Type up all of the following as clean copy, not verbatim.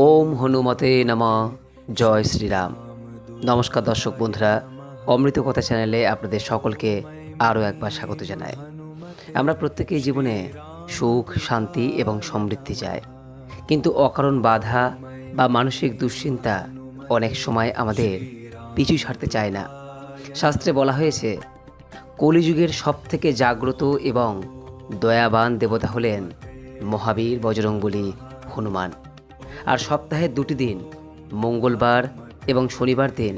ওম হনুমতে নমঃ। জয় শ্রীরাম। নমস্কার দর্শক বন্ধুরা, অমৃত কথা চ্যানেলে আপনাদের সকলকে আরও একবার স্বাগত জানাই। আমরা প্রত্যেকেই জীবনে সুখ, শান্তি এবং সমৃদ্ধি চাই, কিন্তু অকারণ বাধা বা মানসিক দুশ্চিন্তা অনেক সময় আমাদের পিছু ছাড়তে চায় না। শাস্ত্রে বলা হয়েছে, কলিযুগের সবথেকে জাগ্রত এবং দয়াবান দেবতা হলেন মহাবীর বজরংবলী হনুমান। আর সপ্তাহের দুটি দিন, মঙ্গলবার এবং শনিবার দিন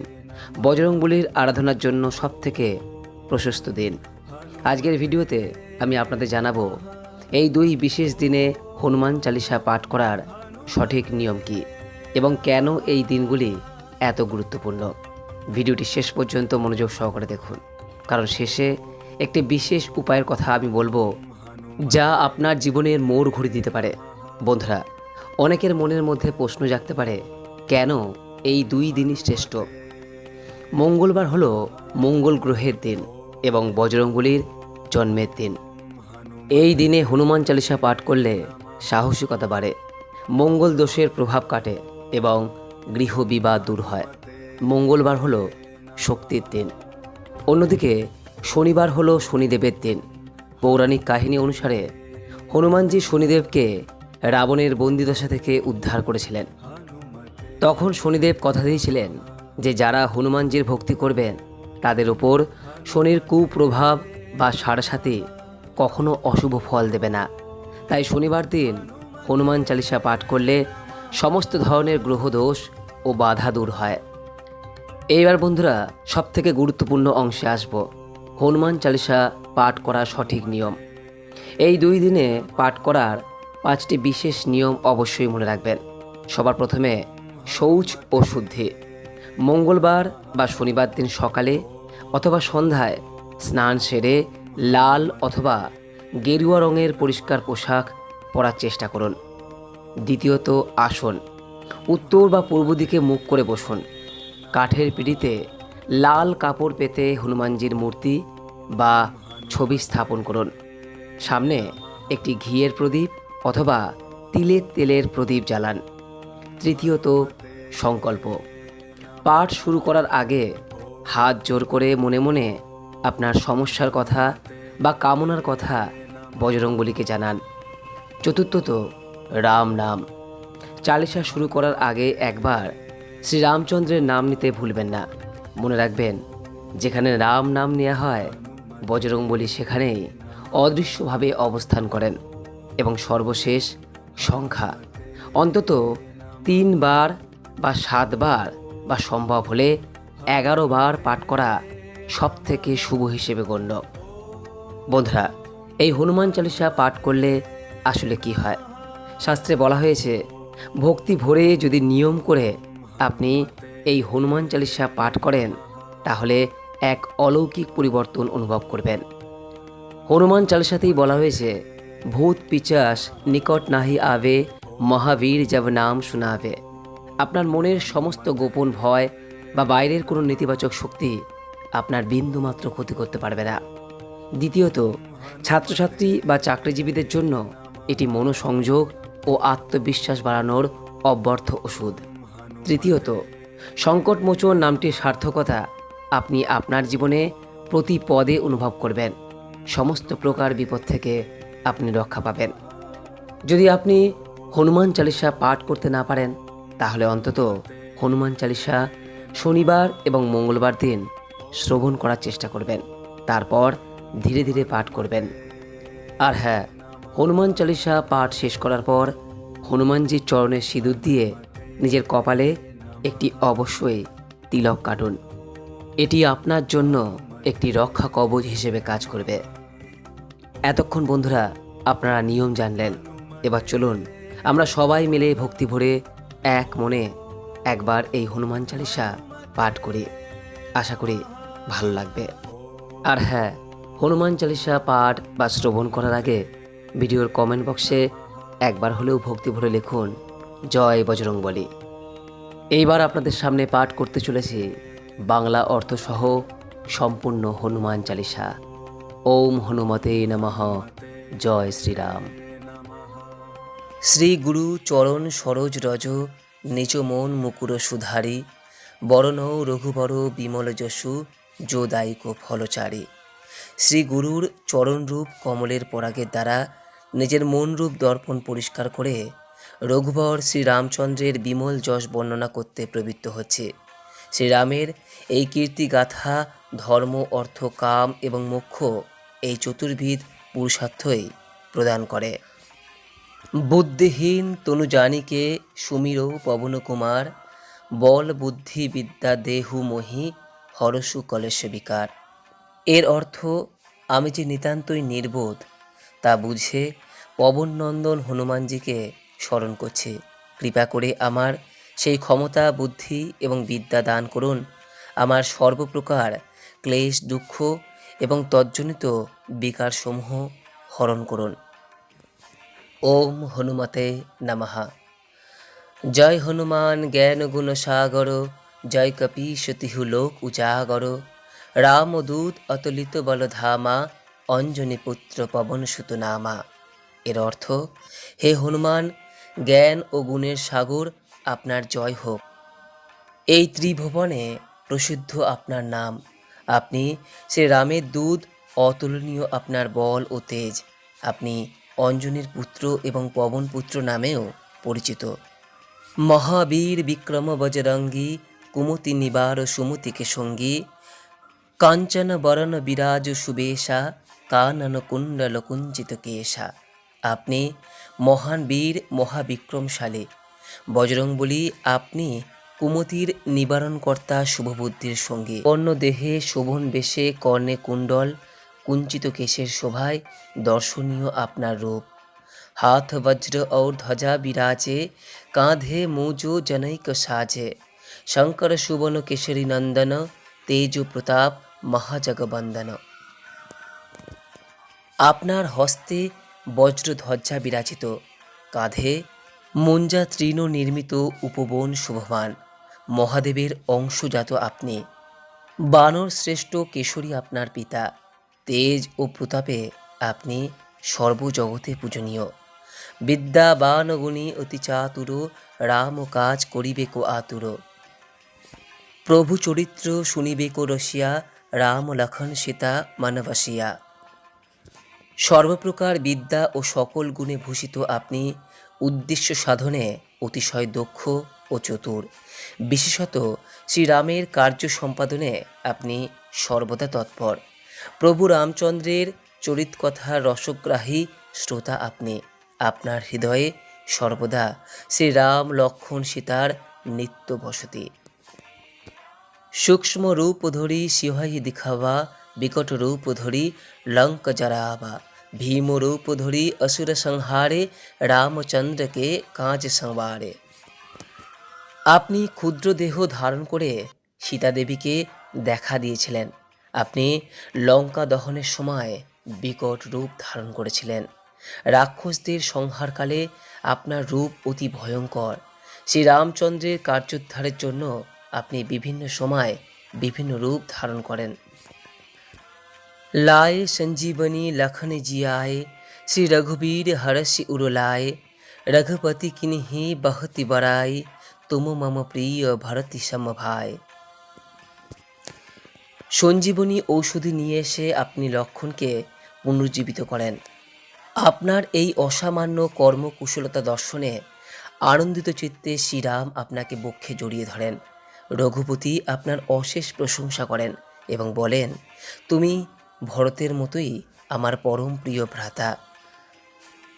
বজরংবলীর আরাধনার জন্য সবথেকে প্রশস্ত দিন। আজকের ভিডিওতে আমি আপনাদের জানাবো এই দুই বিশেষ দিনে হনুমান চালিসা পাঠ করার সঠিক নিয়ম কী এবং কেন এই দিনগুলি এত গুরুত্বপূর্ণ। ভিডিওটি শেষ পর্যন্ত মনোযোগ সহকারে দেখুন, কারণ শেষে একটি বিশেষ উপায়ের কথা আমি বলবো, যা আপনার জীবনের মোড় ঘুরিয়ে দিতে পারে। বন্ধুরা, অনেকের মনের মধ্যে প্রশ্ন জাগতে পারে, কেন এই দুই দিনই শ্রেষ্ঠ? মঙ্গলবার হলো মঙ্গল গ্রহের দিন এবং বজরংবলীর জন্মের দিন। এই দিনে হনুমান চালিসা পাঠ করলে সাহসিকতা বাড়ে, মঙ্গল দোষের প্রভাব কাটে এবং গৃহ বিবাদ দূর হয়। মঙ্গলবার হলো শক্তির দিন। অন্যদিকে শনিবার হলো শনিদেবের দিন। পৌরাণিক কাহিনী অনুসারে হনুমানজি শনিদেবকে রাবণের বন্দিদশা থেকে উদ্ধার করেছিলেন। তখন শনিদেব কথা দিয়েছিলেন যে যারা হনুমানজির ভক্তি করবেন তাদের উপর শনির কুপ্রভাব বা সাড়াসাতি কখনো অশুভ ফল দেবে না। তাই শনিবার দিন হনুমান চালিসা পাঠ করলে সমস্ত ধরনের গ্রহদোষ ও বাধা দূর হয়। এইবার বন্ধুরা, সবথেকে গুরুত্বপূর্ণ অংশে আসব, হনুমান চালিসা পাঠ করার সঠিক নিয়ম। এই দুই দিনে পাঠ করার 5টি বিশেষ নিয়ম অবশ্যই মনে রাখবেন। সবার প্রথমে শৌচ ও শুদ্ধি। মঙ্গলবার বা শনিবার দিন সকালে অথবা সন্ধ্যায় স্নান সেরে লাল অথবা গেরুয়া রঙের পরিষ্কার পোশাক পরার চেষ্টা করুন। দ্বিতীয়ত, আসন। উত্তর বা পূর্ব দিকে মুখ করে বসুন। কাঠের পিঁড়িতে লাল কাপড় পেতে হনুমানজির মূর্তি বা ছবি স্থাপন করুন। সামনে একটি ঘিয়ের প্রদীপ অথবা তিলের তেলের প্রদীপ জ্বালান। তৃতীয়ত, সংকল্প। পাঠ শুরু করার আগে হাত জোর করে মনে মনে আপনার সমস্যার কথা বা কামনার কথা বজরংবলীকে জানান। চতুর্থত, রাম নাম। চালিসা শুরু করার আগে একবার শ্রীরামচন্দ্রের নাম নিতে ভুলবেন না। মনে রাখবেন, যেখানে রাম নাম নেওয়া হয় বজরংবলী সেখানেই অদৃশ্যভাবে অবস্থান করেন। এবং সর্বশেষ, সংখ্যা। অন্তত 3 বার বা 7 বার বা সম্ভব হলে 11 বার পাঠ করা সবথেকে শুভ হিসেবে গণ্য। বন্ধুরা, এই হনুমান চালিসা পাঠ করলে আসলে কি হয়? শাস্ত্রে বলা হয়েছে, ভক্তি ভরে যদি নিয়ম করে আপনি এই হনুমান চালিসা পাঠ করেন তাহলে এক অলৌকিক পরিবর্তন অনুভব করবেন। হনুমান চালিসাতেই বলা হয়েছে, ভূত পিচাস নিকট নাহি আবে, মহাবীর জব নাম শুনাবে। আপনার মনের সমস্ত গোপন ভয় বা বাইরের কোনো নেতিবাচক শক্তি আপনার বিন্দুমাত্র ক্ষতি করতে পারবে না। দ্বিতীয়ত, ছাত্রছাত্রী বা চাকরিজীবীদের জন্য এটি মনোসংযোগ ও আত্মবিশ্বাস বাড়ানোর অব্যর্থ ওষুধ। তৃতীয়ত, সংকটমোচন নামটির সার্থকতা আপনি আপনার জীবনে প্রতি পদে অনুভব করবেন। সমস্ত প্রকার বিপদ থেকে আপনি রক্ষা পাবেন। যদি আপনি হনুমান চালিসা পাঠ করতে না পারেন তাহলে অন্তত হনুমান চালিসা শনিবার এবং মঙ্গলবার দিন শ্রবণ করার চেষ্টা করবেন। তারপর ধীরে ধীরে পাঠ করবেন। আর হ্যাঁ, হনুমান চালিসা পাঠ শেষ করার পর হনুমানজির চরণে সিঁদুর দিয়ে নিজের কপালে একটি অবশ্যই তিলক কাটুন। এটি আপনার জন্য একটি রক্ষা কবচ হিসেবে কাজ করবে। এতক্ষণ বন্ধুরা আপনারা নিয়ম জানলেন। এবার চলুন আমরা সবাই মিলে ভক্তি ভরে এক মনে একবার এই হনুমান চালিসা পাঠ করি। আশা করি ভালো লাগবে। আর হ্যাঁ, হনুমান চালিসা পাঠ বা শ্রবণ করার আগে ভিডিওর কমেন্ট বক্সে একবার হলেও ভক্তি ভরে লিখুন, জয় বজরংবলী। এইবার আপনাদের সামনে পাঠ করতে চলেছি বাংলা অর্থসহ সম্পূর্ণ হনুমান চালিসা। ওম হনুমতে নমঃ। জয় শ্রীরাম। শ্রী গুরু চরণ সরোজ রজ নিজ মন মুকুর সুধারি, বরণ রঘুবর বিমল যশু, যোদায়িক ফলচারী। শ্রী গুরুর চরণরূপ কমলের পরাগের দ্বারা নিজের মনরূপ দর্পণ পরিষ্কার করে রঘুবর শ্রীরামচন্দ্রের বিমল যশ বর্ণনা করতে প্রবৃত্ত হচ্ছে। শ্রীরামের এই কীর্তিগাথা ধর্ম, অর্থ, কাম এবং মোক্ষ এই চতুর্বিধ পুরুষার্থই প্রদান করে। বুদ্ধিহীন তনুজানিকে সুমির পবন কুমার, বল বুদ্ধি বিদ্যা দেহু মহি, হরসু কলেশ বিকার। এর অর্থ, আমি যে নিতান্তই নির্বোধ তা বুঝে পবননন্দন হনুমানজিকে স্মরণ করছি। কৃপা করে আমার সেই ক্ষমতা, বুদ্ধি এবং বিদ্যা দান করুন। আমার সর্বপ্রকার ক্লেশ, দুঃখ এবং তজ্জনিত বিকারসমূহ হরণ করুন। ওম হনুমতে নমঃ। জয় হনুমান জ্ঞান গুণ সাগর, জয় কপীশতিহু লোক উজাগর। রামদূত অতুলিত বলধামা, অঞ্জনী পুত্র পবন সুত নামা। এর অর্থ, হে হনুমান, জ্ঞান ও গুণের সাগর, আপনার জয় হোক। এই ত্রিভুবনে প্রসিদ্ধ আপনার নাম। আপনি শ্রী রামের দূত, অতুলনীয় আপনার বল ও তেজ। আপনি অঞ্জনীর পুত্র এবং পবন পুত্র নামেও পরিচিত। মহাবীর বিক্রম বজরঙ্গী, কুমতি নিবার সুমতিকে সঙ্গী। কাঞ্চন বরণ বিরাজ সুবেশা, কানন কুণ্ডল কুঞ্চিত কেশা। আপনি মহান বীর, মহাবিক্রমশালী। বজরংবলী, আপনি কুমতির নিবারণকর্তা, শুভবুদ্ধির সঙ্গী। অন্য দেহে শোভন বেশে, কর্ণে কুণ্ডল, কুঞ্চিত কেশের শোভায় দর্শনীয় আপনার রূপ। हाथ वज्र और ध्वजा विराजे, कांधे मूजो जनैक साजे। शंकर सुवन केशरी नंदन, तेजो प्रताप महाजगबंदन। আপনার হস্তে বজ্র ধ্বজা বিরাজিত, কাঁধে মুঞ্জা তৃণ নির্মিত উপবন শোভমান। মহাদেবের অংশজাত আপনি। বানর শ্রেষ্ঠ কেশরী আপনার পিতা। তেজ ও প্রতাপে আপনি সর্বজগতে পূজনীয়। বিদ্যাবান গুণী অতি চাতুর, রাম কাজ করিবে কো আতুর। প্রভু চরিত্র শুনিবে কো রসিয়া, রাম লক্ষণ সীতা মানবাসিয়া। সর্বপ্রকার বিদ্যা ও সকল গুণে ভূষিত আপনি। উদ্দেশ্য সাধনে অতিশয় দক্ষ ও চতুর। বিশেষত শ্রীরামের কার্য সম্পাদনে আপনি সর্বদা তৎপর। প্রভু রামচন্দ্রের চরিতকথার রসগ্রাহী শ্রোতা আপনি। আপনার হৃদয়ে সর্বদা শ্রীরাম, লক্ষ্মণ, সীতার নিত্য বসতি। সূক্ষ্ম রূপ ধরি সিংহাই দিখাবা, বিকট রূপ ধরি লঙ্ক জরাবা। ভীম রূপ ধরি असुर संहारे, রামচন্দ্রকে কাজ সংবারে। আপনি ক্ষুদ্র দেহ ধারণ করে সীতাদেবীকে দেখা দিয়েছিলেন। আপনি লঙ্কা দহনের সময় বিকট রূপ ধারণ করেছিলেন। রাক্ষসদের সংহারকালে আপনার রূপ অতি ভয়ঙ্কর। শ্রীরামচন্দ্রের কার্যোদ্ধারের জন্য আপনি বিভিন্ন সময় বিভিন্ন রূপ ধারণ করেন। लाए संजीवनी लखन जियाए, श्री रघुबीर हरषि उरुलाए। रघुपति किन्हीं बहुत बड़ाई, तुम मम प्रिय भरति सम भाई। সঞ্জীবনী ঔষধি নিয়ে এসে আপনি লক্ষণকে পুনরুজ্জীবিত করেন। আপনার এই অসামান্য কর্মকুশলতা দর্শনে আনন্দিত চিত্তে শ্রীরাম আপনাকে বক্ষে জড়িয়ে ধরেন। রঘুপতি আপনার অশেষ প্রশংসা করেন এবং বলেন, তুমি ভরতের মতোই আমার পরম প্রিয় ভ্রাতা।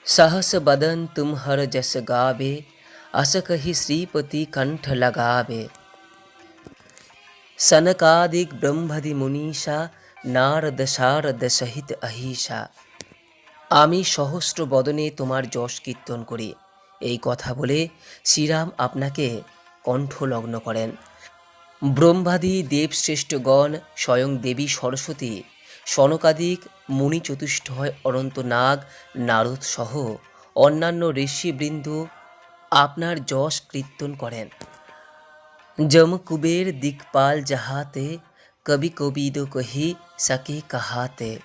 सहस बदन तुम हर जस गावे, अस कहि श्रीपति कंठ लगावे। सनकादिक ब्रह्मदि मुनीषा, नारद शारद सहित अहिषा। আমি সহস্র বদনে তোমার যশ কীর্তন করি। এই কথা বলে শ্রীরাম আপনাকে কণ্ঠলগ্ন করেন। ব্রহ্মাদি দেবশ্রেষ্ঠগণ, স্বয়ং দেবী সরস্বতী, সনকাদিক মুনি চতুষ্টয়, অনন্ত নাগ, নারদ সহ অন্যান্য ঋষিবৃন্দ আপনার যশ কীর্তন করেন। जम कुबेर दिक्पाल जहाते, कवि कबीद कही सके कहाते।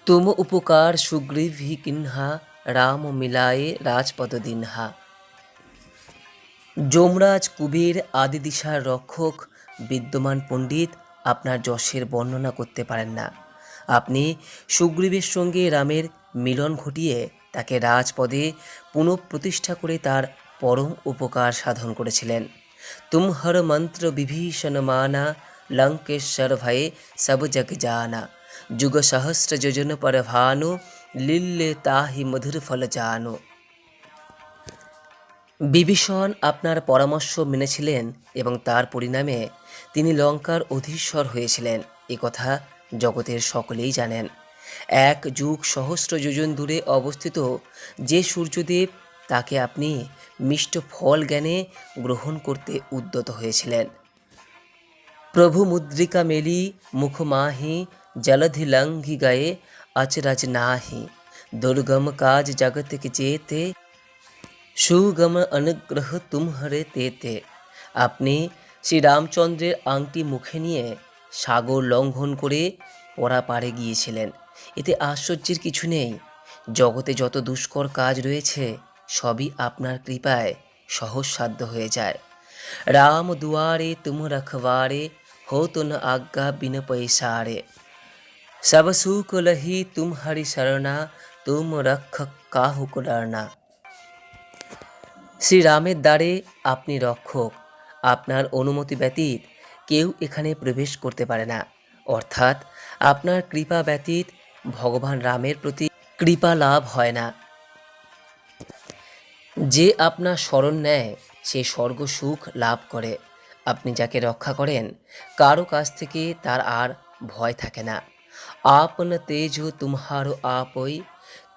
तुम उपकार सुग्रीव ही किन्हा, राम मिलाए राजपद दिन्हा। যমরাজ, কুবের আদি দিশার রক্ষক বিদ্যমান পণ্ডিত আপনার যশের বর্ণনা করতে পারেন না। আপনি সুগ্রীবের সঙ্গে রামের মিলন ঘটিয়ে তাকে রাজপদে পুনঃপ্রতিষ্ঠা করে তার পরম উপকার সাধন করেছিলেন। তুমহর মন্ত্র বিভীষণ মানা, লঙ্কেশ্বর ভয়ে সব জগ জানা, যুগ সহস্র যোজন পর ভানু, লিল্লে তাহি মধুর ফল জানো। বিভীষণ আপনার পরামর্শ মেনেছিলেন এবং তার পরিণামে তিনি লঙ্কার অধীশ্বর হয়েছিলেন, কথা জগতের সকলেই জানেন। এক যুগ সহস্র যোজন দূরে অবস্থিত যে সূর্যদেব, তাকে আপনি মিষ্ট ফল জ্ঞানে গ্রহণ করতে উদ্যত হয়েছিলেন। প্রভু মুদ্রিকা মেলি মুখ মাহি, জলধি লঙ্ঘি গায়ে अचरज नाहि, दुर्गम काज जगत के जेते, সুগম অনুগ্রহ তুমহরে তেতে। আপনি শ্রীরামচন্দ্রের আংটি মুখে নিয়ে সাগর লঙ্ঘন করে পরাপারে গিয়েছিলেন। এতে আশ্চর্যের কিছু নেই। জগতে যত দুষ্কর কাজ রয়েছে সবই আপনার কৃপায় সহজসাধ্য হয়ে যায়। রাম দুয়ারে তুম রখবারে, हो तो न आज्ञा बिन पैसारे, सब सुख लही तुम हरि शरणा, तुम रख काहू को डरना। শ্রীরামের দ্বারে আপনি রক্ষক, আপনার অনুমতি ব্যতীত কেউ এখানে প্রবেশ করতে পারে না। অর্থাৎ আপনার কৃপা ব্যতীত ভগবান রামের প্রতি কৃপা লাভ হয় না। যে আপনার শরণ নেয় সে স্বর্গ সুখ লাভ করে। আপনি যাকে রক্ষা করেন কারো কাছ থেকে তার আর ভয় থাকে না। আপন তেজ তুমহারো আপই,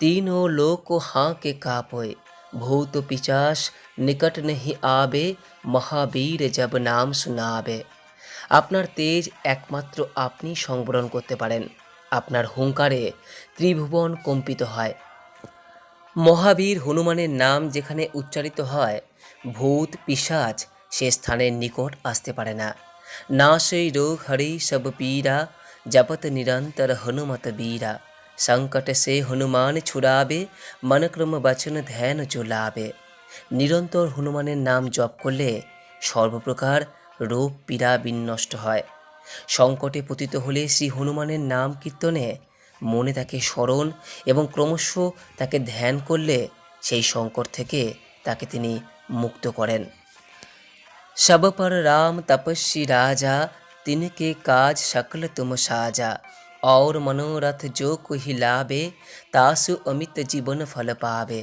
तीनों लोक को हाँ के कापोय, भूत पिचास निकट नहीं आवे, মহাবীর जब नाम सुनावे। আপনার তেজ একমাত্র আপনি সংবরণ করতে পারেন। আপনার হুঙ্কারে ত্রিভুবন কম্পিত হয়। মহাবীর হনুমানের নাম যেখানে উচ্চারিত হয়, ভূত পিশাচ সে স্থানের নিকট আসতে পারে না। না সেই রোগ হরি সব পীরা, जपत निरंतर हनुमत बीरा, संकट से हनुमान छुड़ावे, मन क्रम बचन ध्यान जो लावे। নিরন্তর হনুমানের নাম জপ করলে সর্বপ্রকার রোগ পীড়া বিনষ্ট হয়। সংকটে পতিত হলে শ্রী হনুমানের নাম কীর্তনে মনে তাকে স্মরণ এবং ক্রমশ তাকে ধ্যান করলে সেই সংকট থেকে তাকে তিনি মুক্ত করেন। सब पर राम तपस्वी राजा, तिनके काज सकल तुम साजा, और मनोरथ जो कोई लावे, तासु अमित জীবন ফল পাবে।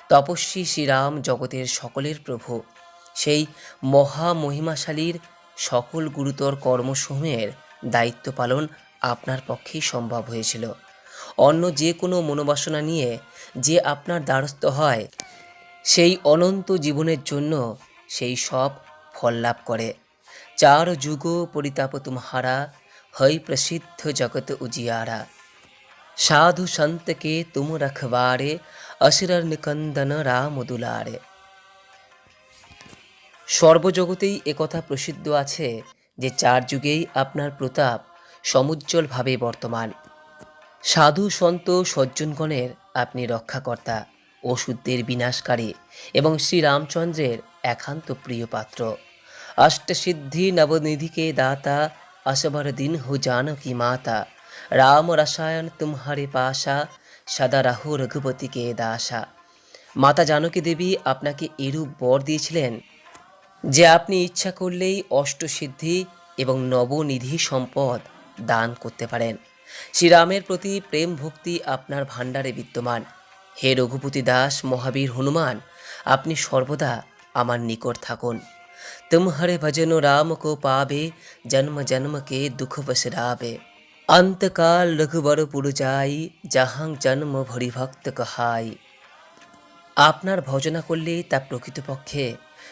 তপস্বী শ্রীরাম জগতের সকলের প্রভু। সেই মহামহিমাশালীর সকল গুরুতর কর্মসমূহের দায়িত্ব পালন আপনার পক্ষেই সম্ভব হয়েছিল। অন্য যে কোনো মনোবাসনা নিয়ে যে আপনার দ্বারস্থ হয় সেই অনন্ত জীবনের জন্য সেই সব ফল লাভ করে। চার যুগ পরিতাপ তুমহারা, হই প্রসিদ্ধ জগত উজিয়ারা, সাধু সন্ত কে তুম রখবারে, অসুরর নিকন্দন রাম দুলারে। সর্বজগতেই একথা প্রসিদ্ধ আছে যে চার যুগেই আপনার প্রতাপ সমুজ্জ্বলভাবে বর্তমান। সাধু সন্ত সজ্জনগণের আপনি রক্ষাকর্তা, অসুরদের বিনাশকারী এবং শ্রীরামচন্দ্রের একান্ত প্রিয় পাত্র। अष्टसिद्धि नवनिधि के दाता, असबर दिन हो जानकी माता, राम रसायन तुम्हारे पाशा, सदा राहु रघुपति के दासा। মাতা জানকী দেবী আপনাকে এরূপ বর দিয়েছিলেন যে আপনি ইচ্ছা করলেই অষ্টসিদ্ধি এবং নবনিধি সম্পদ দান করতে পারেন। শ্রীরামের প্রতি প্রেম ভক্তি আপনার ভাণ্ডারে বিদ্যমান। হে রঘুপতি দাস মহাবীর হনুমান, আপনি সর্বদা আমার নিকট থাকুন। तुम्हारे भजन राम को पावे, जन्म जन्म के दुख बसरावे, अंतकाल रघुबर पुर जाई, जहां जन्म भरि भक्त कहाई। আপনার ভজনা করলে তা প্রকৃতপক্ষে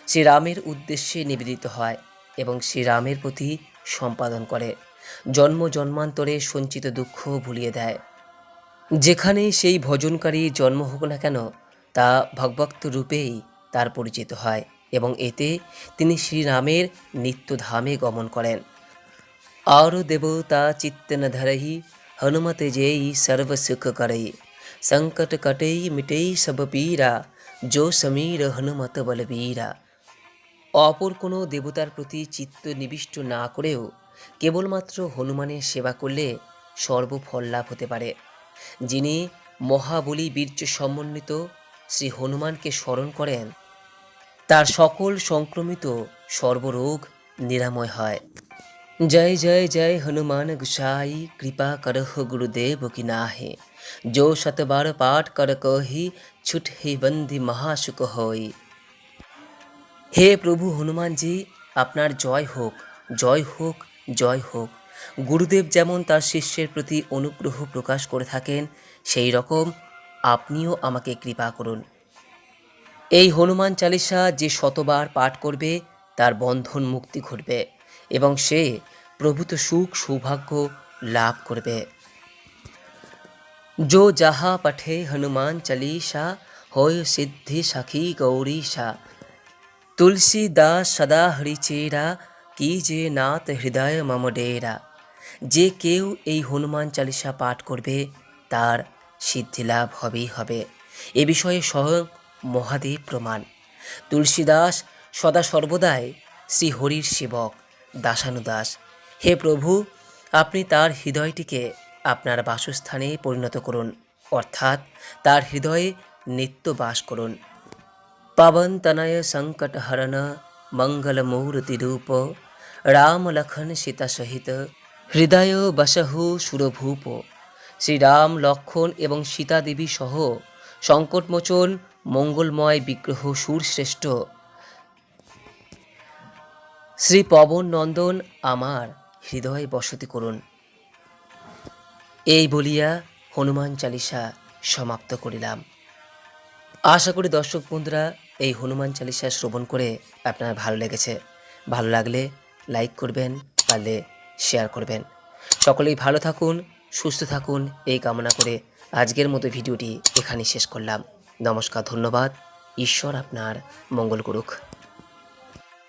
শ্রীরামের উদ্দেশ্যে নিবেদিত হয় এবং শ্রীরামের প্রতি সম্পাদন করে, জন্ম জন্মান্তরে সঞ্চিত দুঃখ ভুলিয়ে দেয়। যেখানে সেই ভজনকারী জন্ম হোক না কেন তা ভগভক্ত রূপেই তার পরিচিত হয় এবং এতে তিনি শ্রীরামের নিত্যধামে গমন করেন। আর দেবতা চিত্ত ন ধরহি, হনুমতে যেই সর্ব সুখ করই, संकट कटई मिटई सब पीरा, जो समीर हनुमत बलबीरा। অপর কোনো দেবতার প্রতি চিত্ত নিবিষ্ট না করেও কেবলমাত্র হনুমানের সেবা করলে সর্বফল লাভ হতে পারে। যিনি মহাবলী বীর্য সমন্বিত শ্রী হনুমানকে স্মরণ করেন, তার সকল সংক্রমিত সর্বরোগ নিরাময় হয়। जय जय जय हनुमान गुसाई, कृपा करहु गुरुदेव की नाहि। जो शत बार पाठ कर कहि, छुट ही बंदी महासुख होई। হে প্রভু হনুমানজি, আপনার জয় হোক, জয় হোক, জয় হোক। গুরুদেব যেমন তার শিষ্যের প্রতি অনুগ্রহ প্রকাশ করে থাকেন, সেই রকম আপনিও আমাকে কৃপা করুন। এই হনুমান চালিসা যে শতবার পাঠ করবে তার বন্ধন মুক্তি ঘটবে এবং সে প্রভূত সুখ সৌভাগ্য লাভ করবে। जो जहा पठे हनुमान चालीसा, होय सिद्धि सखी गौरीशा। तुलसीदास सदा हरिचेरा, की जे नाथ हृदय मम डेरा। যে কেউ এই হনুমান চালিসা পাঠ করবে তার সিদ্ধি লাভ হবেই হবে, এ বিষয়ে স্বয়ং মহাদেব প্রমাণ। তুলসীদাস সদা সর্বদাই শ্রীহরির সেবক, দাসানুদাস। হে প্রভু, আপনি তার হৃদয়টিকে আপনার বাসস্থানে পরিণত করুন, অর্থাৎ তার হৃদয়ে নিত্য বাস করুন। पवन तनय संकट हरण, मंगल मूर्ति रूप। राम लखन सीता सहित, হৃদয় বসহু সুরভূপ। শ্রীরাম, লক্ষণ এবং সীতা দেবী সহ সংকটমোচন মঙ্গলময় বিগ্রহ সুরশ্রেষ্ঠ শ্রী পবন নন্দন আমার হৃদয় বসতি করুন। এই বলিয়া হনুমান চালিসা সমাপ্ত করিলাম। আশা করি দর্শক বন্ধুরা এই হনুমান চালিসা শ্রবণ করে আপনার ভালো লেগেছে। ভালো লাগলে লাইক করবেন, পারলে শেয়ার করবেন। সকলেই ভালো থাকুন, সুস্থ থাকুন এই কামনা করে আজকের মতো ভিডিওটি এখানেই শেষ করলাম। নমস্কার, ধন্যবাদ। ঈশ্বর আপনার মঙ্গল করুক।